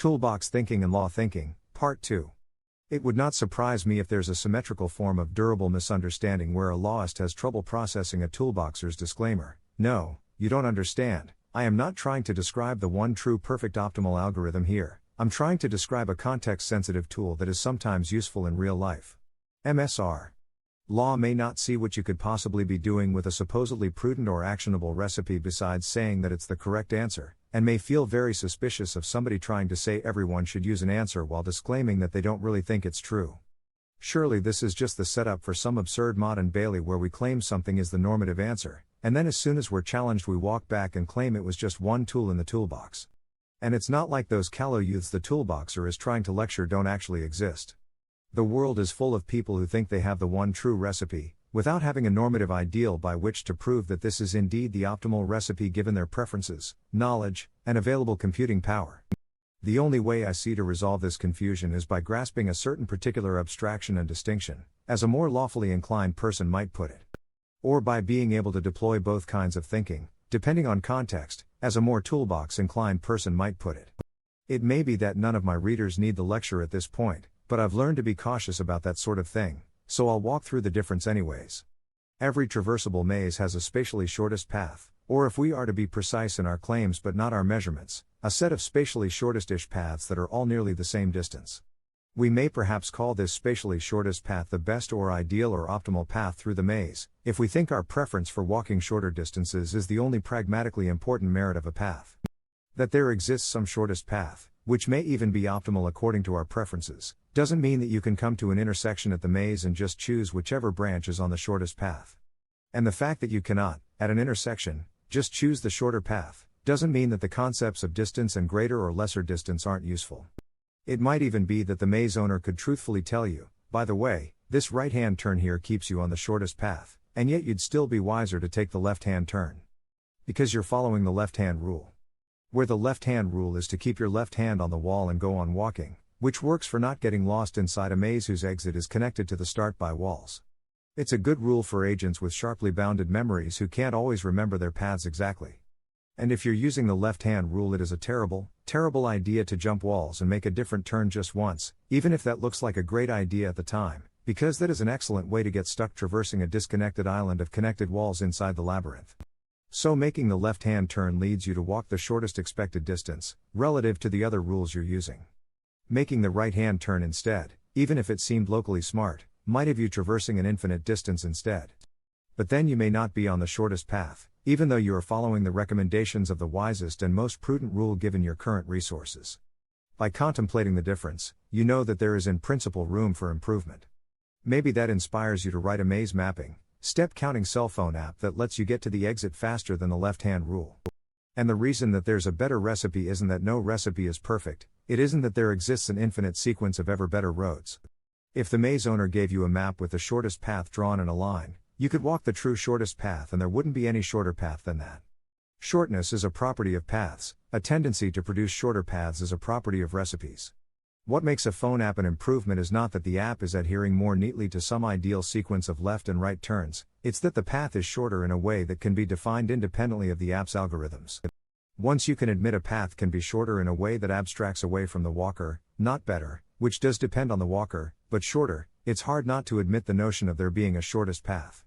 Toolbox Thinking and Law Thinking, Part 2. It would not surprise me if there's a symmetrical form of durable misunderstanding where a lawist has trouble processing a toolboxer's disclaimer. No, you don't understand. I am not trying to describe the one true perfect optimal algorithm here. I'm trying to describe a context-sensitive tool that is sometimes useful in real life. MSR. Law may not see what you could possibly be doing with a supposedly prudent or actionable recipe besides saying that it's the correct answer, and may feel very suspicious of somebody trying to say everyone should use an answer while disclaiming that they don't really think it's true. Surely this is just the setup for some absurd Maud and Bailey where we claim something is the normative answer, and then as soon as we're challenged we walk back and claim it was just one tool in the toolbox. And it's not like those callow youths the toolboxer is trying to lecture don't actually exist. The world is full of people who think they have the one true recipe, without having a normative ideal by which to prove that this is indeed the optimal recipe given their preferences, knowledge, and available computing power. The only way I see to resolve this confusion is by grasping a certain particular abstraction and distinction, as a more lawfully inclined person might put it. Or by being able to deploy both kinds of thinking, depending on context, as a more toolbox-inclined person might put it. It may be that none of my readers need the lecture at this point, but I've learned to be cautious about that sort of thing, so I'll walk through the difference anyways. Every traversable maze has a spatially shortest path, or if we are to be precise in our claims but not our measurements, a set of spatially shortest-ish paths that are all nearly the same distance. We may perhaps call this spatially shortest path the best or ideal or optimal path through the maze, if we think our preference for walking shorter distances is the only pragmatically important merit of a path. That there exists some shortest path, which may even be optimal according to our preferences, doesn't mean that you can come to an intersection at the maze and just choose whichever branch is on the shortest path. And the fact that you cannot, at an intersection, just choose the shorter path, doesn't mean that the concepts of distance and greater or lesser distance aren't useful. It might even be that the maze owner could truthfully tell you, by the way, this right-hand turn here keeps you on the shortest path, and yet you'd still be wiser to take the left-hand turn. Because you're following the left-hand rule. Where the left-hand rule is to keep your left hand on the wall and go on walking, which works for not getting lost inside a maze whose exit is connected to the start by walls. It's a good rule for agents with sharply bounded memories who can't always remember their paths exactly. And if you're using the left-hand rule, it is a terrible, terrible idea to jump walls and make a different turn just once, even if that looks like a great idea at the time, because that is an excellent way to get stuck traversing a disconnected island of connected walls inside the labyrinth. So making the left-hand turn leads you to walk the shortest expected distance, relative to the other rules you're using. Making the right-hand turn instead, even if it seemed locally smart, might have you traversing an infinite distance instead. But then you may not be on the shortest path, even though you are following the recommendations of the wisest and most prudent rule given your current resources. By contemplating the difference, you know that there is in principle room for improvement. Maybe that inspires you to write a maze mapping, step-counting cell phone app that lets you get to the exit faster than the left-hand rule. And the reason that there's a better recipe isn't that no recipe is perfect, it isn't that there exists an infinite sequence of ever better roads. If the maze owner gave you a map with the shortest path drawn in a line, you could walk the true shortest path and there wouldn't be any shorter path than that. Shortness is a property of paths, a tendency to produce shorter paths is a property of recipes. What makes a phone app an improvement is not that the app is adhering more neatly to some ideal sequence of left and right turns, it's that the path is shorter in a way that can be defined independently of the app's algorithms. Once you can admit a path can be shorter in a way that abstracts away from the walker, not better, which does depend on the walker, but shorter, it's hard not to admit the notion of there being a shortest path.